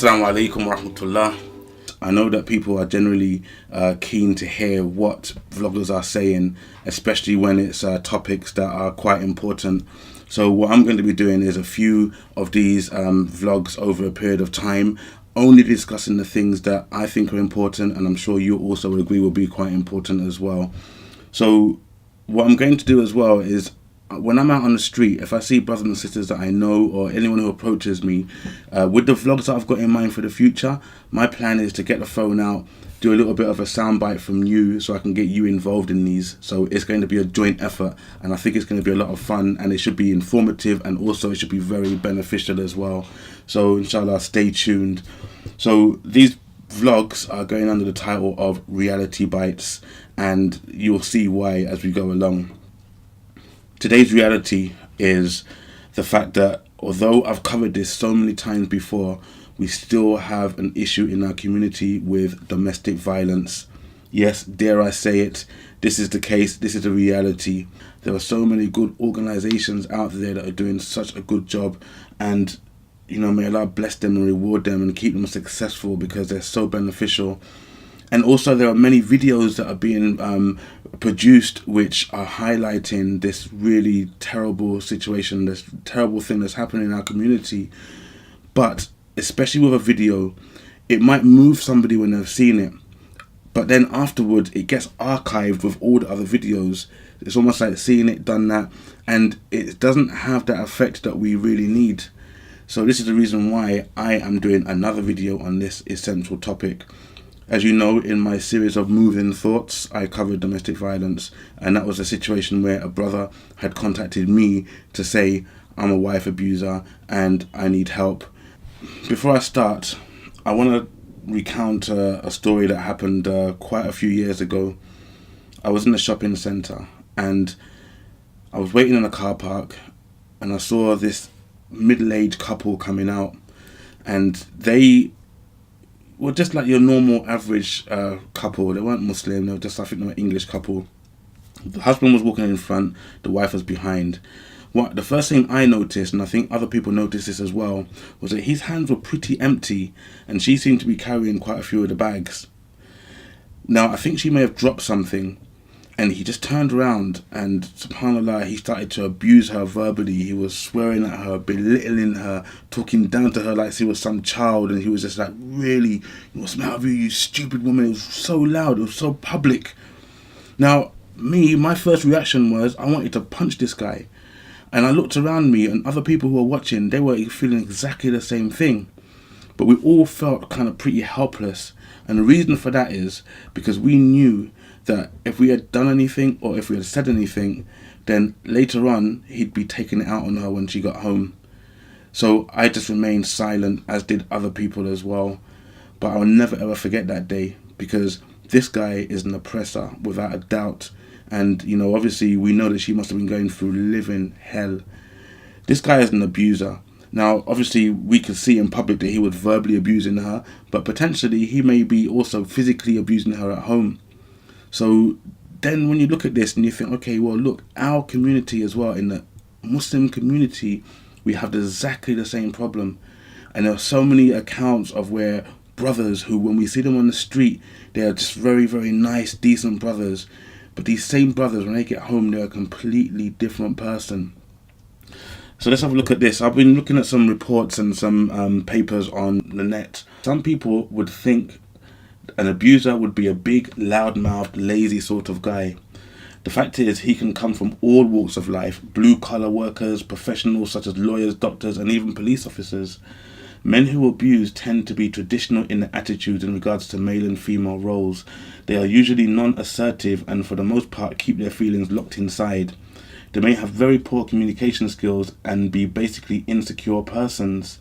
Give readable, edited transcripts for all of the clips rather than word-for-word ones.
Assalamu alaikum wa rahmatullah. I know that people are generally keen to hear what vloggers are saying, especially when it's topics that are quite important. So what I'm going to be doing is a few of these vlogs over a period of time, only discussing the things that I think are important, and I'm sure you also agree will be quite important as well. So what I'm going to do as well is, when I'm out on the street, if I see brothers and sisters that I know or anyone who approaches me, with the vlogs that I've got in mind for the future, my plan is to get the phone out, do a little bit of a soundbite from you so I can get you involved in these. So it's going to be a joint effort, and I think it's going to be a lot of fun, and it should be informative, and also it should be very beneficial as well. So inshallah, stay tuned. So these vlogs are going under the title of Reality Bites, and you'll see why as we go along. Today's reality is the fact that although I've covered this so many times before, we still have an issue in our community with domestic violence. Yes, dare I say it, this is the case, this is the reality. There are so many good organizations out there that are doing such a good job, and may Allah bless them and reward them and keep them successful because they're so beneficial. And also there are many videos that are being produced which are highlighting this really terrible situation, this terrible thing that's happening in our community. But especially with a video, it might move somebody when they've seen it, but then afterwards it gets archived with all the other videos. It's almost like seeing it, done that, and it doesn't have that effect that we really need. So this is the reason why I am doing another video on this essential topic. As you know, in my series of Moving Thoughts, I covered domestic violence, and that was a situation where a brother had contacted me to say, I'm a wife abuser and I need help. Before I start, I want to recount a story that happened quite a few years ago. I was in a shopping centre and I was waiting in a car park, and I saw this middle-aged couple coming out, and they were just like your normal average couple. They weren't Muslim, they were just, I think, they were English couple. The husband was walking in front, the wife was behind. The first thing I noticed, and I think other people noticed this as well, was that his hands were pretty empty and she seemed to be carrying quite a few of the bags. Now, I think she may have dropped something, and he just turned around and, subhanAllah, he started to abuse her verbally. He was swearing at her, belittling her, talking down to her like she was some child, and he was just like, really, what's the matter with you, you stupid woman? It was so loud, it was so public. Now, my first reaction was, I wanted to punch this guy. And I looked around me, and other people who were watching, they were feeling exactly the same thing. But we all felt kind of pretty helpless. And the reason for that is because we knew that if we had done anything or if we had said anything, then later on he'd be taking it out on her when she got home. So I just remained silent, as did other people as well. But I'll never ever forget that day, because this guy is an oppressor without a doubt. And obviously we know that she must have been going through living hell. This guy is an abuser. Now, obviously, we could see in public that he was verbally abusing her, but potentially he may be also physically abusing her at home. So then when you look at this and you think, okay, well, look, our community as well, in the Muslim community, we have exactly the same problem. And there are so many accounts of where brothers who, when we see them on the street, they are just very, very nice, decent brothers. But these same brothers, when they get home, they're a completely different person. So let's have a look at this. I've been looking at some reports and some papers on the net. Some people would think an abuser would be a big, loud-mouthed, lazy sort of guy. The fact is, he can come from all walks of life: blue-collar workers, professionals such as lawyers, doctors, and even police officers. Men who abuse tend to be traditional in their attitudes in regards to male and female roles. They are usually non-assertive and for the most part keep their feelings locked inside. They may have very poor communication skills and be basically insecure persons.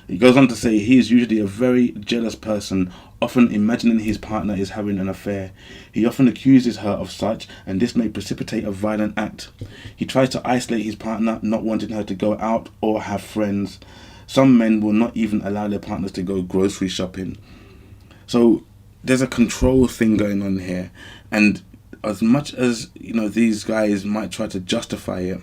He goes on to say he is usually a very jealous person, often imagining his partner is having an affair. He often accuses her of such, and this may precipitate a violent act. He tries to isolate his partner, not wanting her to go out or have friends. Some men will not even allow their partners to go grocery shopping. So there's a control thing going on here, and as much as these guys might try to justify it,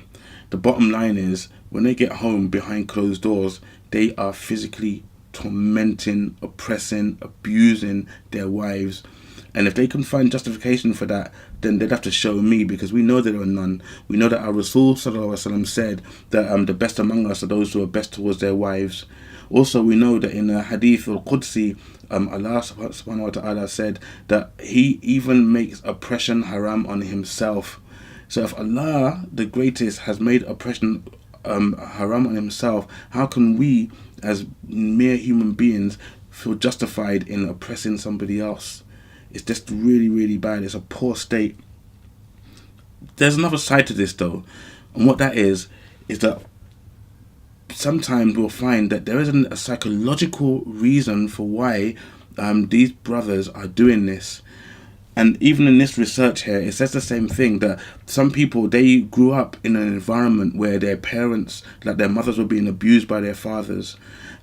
the bottom line is when they get home behind closed doors, they are physically tormenting, oppressing, abusing their wives. And if they can find justification for that, then they'd have to show me, because we know there are none. We know that our Rasul Sallallahu Alaihi Wasallam said that the best among us are those who are best towards their wives. Also, we know that in a hadith al-Qudsi, Allah subhanahu wa ta'ala said that He even makes oppression haram on Himself. So if Allah, the greatest, has made oppression haram on Himself, how can we, as mere human beings, feel justified in oppressing somebody else? It's just really, really bad. It's a poor state. There's another side to this though, and what that is that sometimes we'll find that there isn't a psychological reason for why these brothers are doing this. And even in this research here, it says the same thing, that some people, they grew up in an environment where their parents, like their mothers, were being abused by their fathers.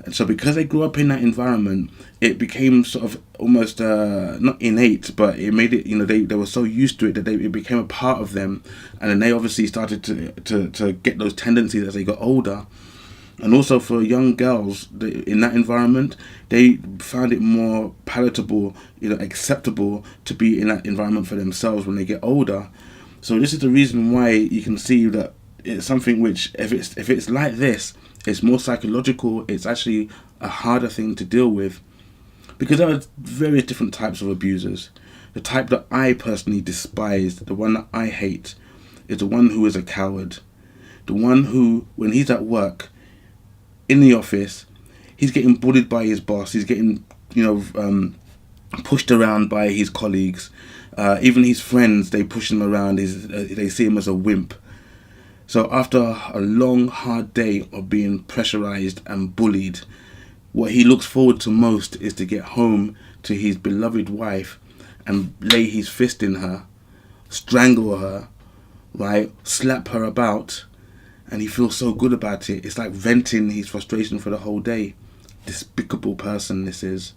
And so because they grew up in that environment, it became sort of almost not innate, but it made it, they were so used to it that it became a part of them. And then they obviously started to get those tendencies as they got older. And also for young girls in that environment, they found it more palatable, acceptable to be in that environment for themselves when they get older. So this is the reason why you can see that it's something which, if it's like this, it's more psychological. It's actually a harder thing to deal with, because there are various different types of abusers. The type that I personally despise, the one that I hate, is the one who is a coward. The one who, when he's at work, in the office, he's getting bullied by his boss. He's getting, pushed around by his colleagues. Even his friends, they push him around. They see him as a wimp. So after a long, hard day of being pressurized and bullied, what he looks forward to most is to get home to his beloved wife and lay his fist in her, strangle her, right, slap her about. And he feels so good about it. It's like venting his frustration for the whole day. Despicable person this is.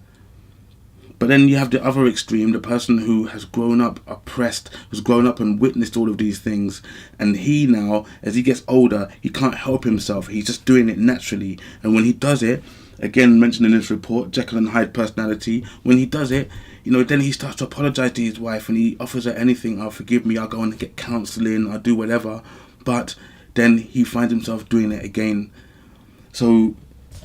But then you have the other extreme, the person who has grown up oppressed, who's grown up and witnessed all of these things. And he now, as he gets older, he can't help himself. He's just doing it naturally. And when he does it, again mentioned in this report, Jekyll and Hyde personality, when he does it, then he starts to apologize to his wife and he offers her anything. "Oh, forgive me, I'll go and get counseling, I'll do whatever." But then he finds himself doing it again. So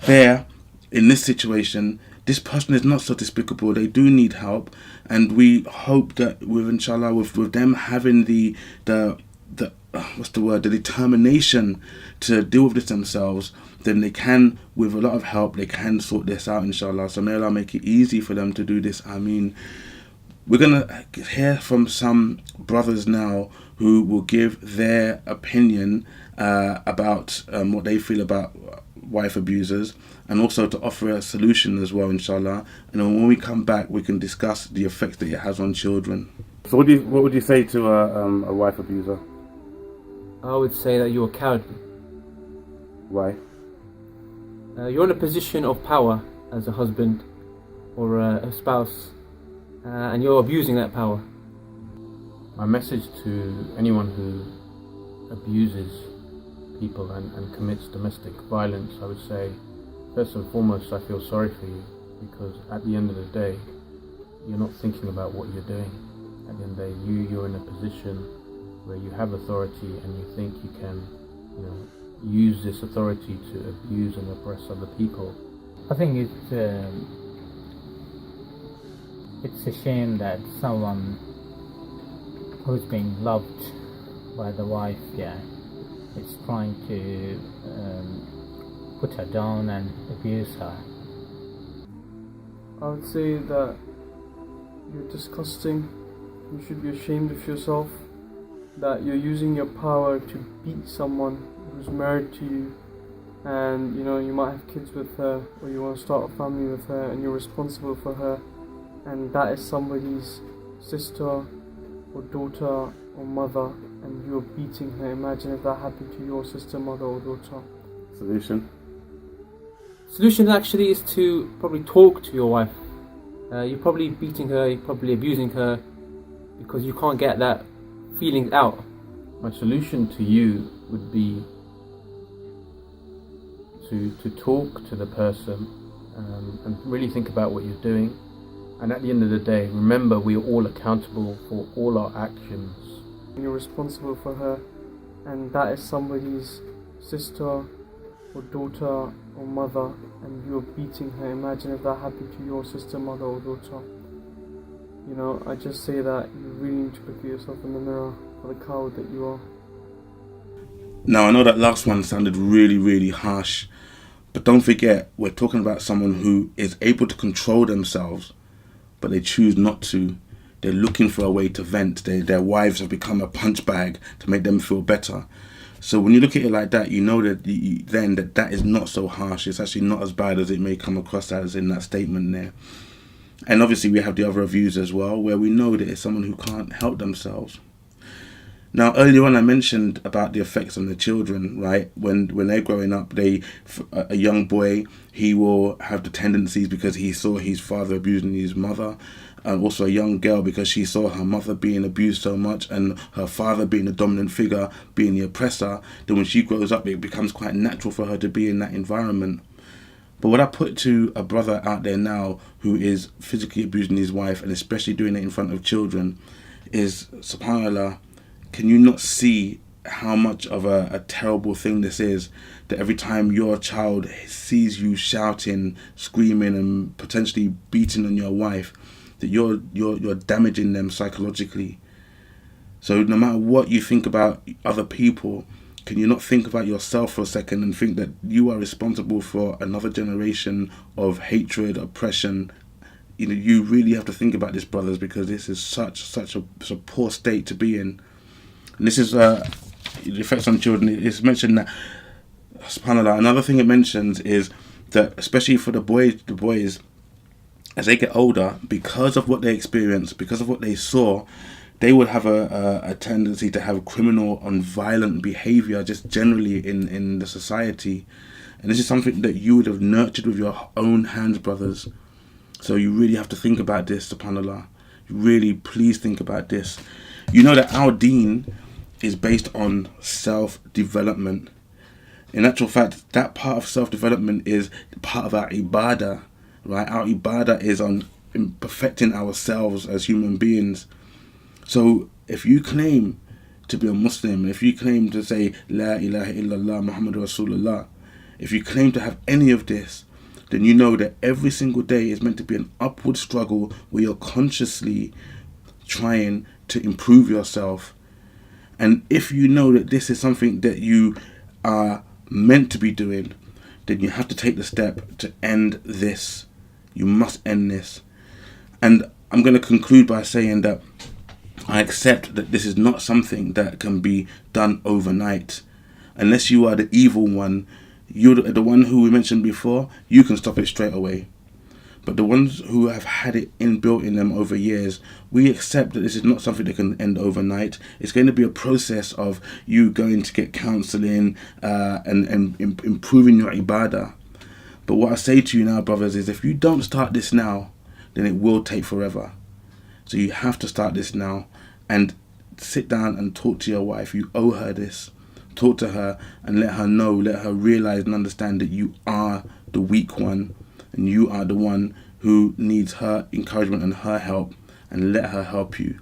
there, in this situation, this person is not so despicable. They do need help, and we hope that with inshallah, with them having the determination to deal with this themselves, then they can, with a lot of help, they can sort this out, inshallah. So may Allah make it easy for them to do this. Ameen. We're going to hear from some brothers now who will give their opinion about what they feel about wife abusers, and also to offer a solution as well, inshallah. And then when we come back, we can discuss the effects that it has on children. So what would you say to a wife abuser? I would say that you're cowardly. Why? You're in a position of power as a husband or a spouse, and you're abusing that power. My message to anyone who abuses people and commits domestic violence, I would say, first and foremost, I feel sorry for you, because at the end of the day, you're not thinking about what you're doing. At the end of the day, you're in a position where you have authority and you think you can, use this authority to abuse and oppress other people. I think it's a shame that someone who's being loved by the wife, is trying to put her down and abuse her. I would say that you're disgusting. You should be ashamed of yourself, that you're using your power to beat someone who's married to you, and you might have kids with her, or you want to start a family with her, and you're responsible for her, and that is somebody's sister or daughter or mother, and you're beating her. Imagine if that happened to your sister, mother or daughter. Solution actually is to probably talk to your wife. You're probably beating her, you're probably abusing her, because you can't get that feeling out. My solution to you would be to talk to the person and really think about what you're doing. And at the end of the day, remember, we are all accountable for all our actions. You're responsible for her, and that is somebody's sister or daughter or mother, and you're beating her. Imagine if that happened to your sister, mother or daughter. You know, I just say that you really need to look at yourself in the mirror for the coward that you are. Now, I know that last one sounded really, really harsh, but don't forget, we're talking about someone who is able to control themselves, but they choose not to. They're looking for a way to vent. Their wives have become a punch bag to make them feel better. So when you look at it like that, you know that that is not so harsh. It's actually not as bad as it may come across as in that statement there. And obviously we have the other reviews as well, where we know that it's someone who can't help themselves. Now, earlier on I mentioned about the effects on the children, right? When they're growing up, a young boy, he will have the tendencies because he saw his father abusing his mother. And also a young girl because she saw her mother being abused so much and her father being the dominant figure, being the oppressor. Then when she grows up, it becomes quite natural for her to be in that environment. But what I put to a brother out there now who is physically abusing his wife, and especially doing it in front of children, is, subhanAllah, can you not see how much of a terrible thing this is? That every time your child sees you shouting, screaming and potentially beating on your wife, that you're damaging them psychologically. So no matter what you think about other people, can you not think about yourself for a second and think that you are responsible for another generation of hatred, oppression? You know, you really have to think about this, brothers, because this is such a poor state to be in. And this is the effects on children. It's mentioned that, subhanAllah, another thing it mentions is that, especially for the boys, as they get older, because of what they experienced, because of what they saw, they would have a tendency to have criminal and violent behavior just generally in the society. And this is something that you would have nurtured with your own hands, brothers. So you really have to think about this, subhanAllah. Really, please think about this. You know that our deen is based on self-development. In actual fact, that part of self-development is part of our ibadah, right? Our ibadah is on perfecting ourselves as human beings. So if you claim to be a Muslim, if you claim to say La ilaha illallah Muhammadur Rasulullah, if you claim to have any of this, then you know that every single day is meant to be an upward struggle where you're consciously trying to improve yourself. And if you know that this is something that you are meant to be doing, then you have to take the step to end this. You must end this. And I'm going to conclude by saying that I accept that this is not something that can be done overnight. Unless you are the evil one, you're the one who we mentioned before, you can stop it straight away. But the ones who have had it inbuilt in them over years, we accept that this is not something that can end overnight. It's going to be a process of you going to get counselling and improving your ibadah. But what I say to you now, brothers, is if you don't start this now, then it will take forever. So you have to start this now and sit down and talk to your wife. You owe her this. Talk to her and let her know, let her realize and understand that you are the weak one and you are the one who needs her encouragement and her help, and let her help you.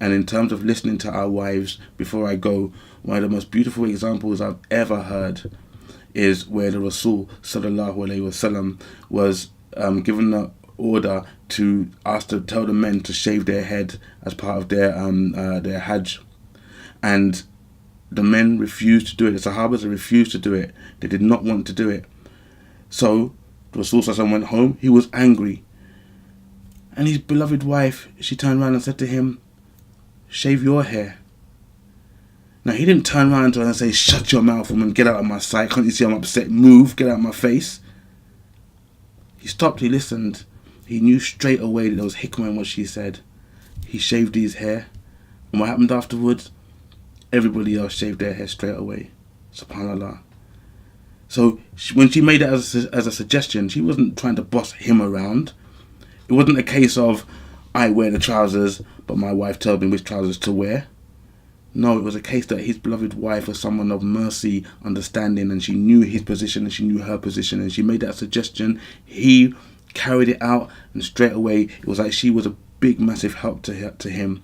And in terms of listening to our wives, before I go, one of the most beautiful examples I've ever heard is where the Rasul sallallahu alaihi wasallam was given the order to tell the men to shave their head as part of their Hajj, and the men refused to do it. The Sahabas refused to do it. They did not want to do it. So the Rasul sallallahu alaihi wasallam went home. He was angry, and his beloved wife, she turned around and said to him, "Shave your hair." Now, he didn't turn around to her and say, "Shut your mouth, woman, get out of my sight. Can't you see I'm upset? Move, get out of my face." He stopped, he listened. He knew straight away that there was hikmah in what she said. He shaved his hair. And what happened afterwards? Everybody else shaved their hair straight away. SubhanAllah. So when she made it as a suggestion, she wasn't trying to boss him around. It wasn't a case of, I wear the trousers, but my wife tells me which trousers to wear. No, it was a case that his beloved wife was someone of mercy, understanding, and she knew his position and she knew her position, and she made that suggestion. He carried it out, and straight away it was like she was a big, massive help to him.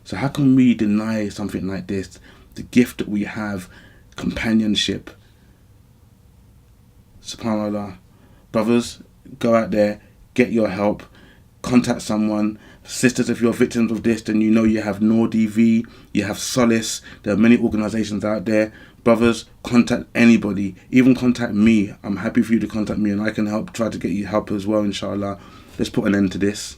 So how can we deny something like this? The gift that we have, companionship. SubhanAllah. Brothers, go out there, get your help, contact someone. Sisters, if you're victims of this, then you know you have Noor DV, you have Solace. There are many organisations out there. Brothers, contact anybody, even contact me. I'm happy for you to contact me, and I can help, try to get you help as well, inshallah. Let's put an end to this.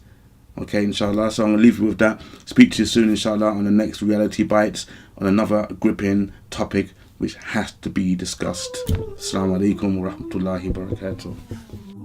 Okay, inshallah. So I'm going to leave you with that. Speak to you soon, inshallah, on the next Reality Bites, on another gripping topic which has to be discussed. Assalamu alaikum wa rahmatullahi wa barakatuh.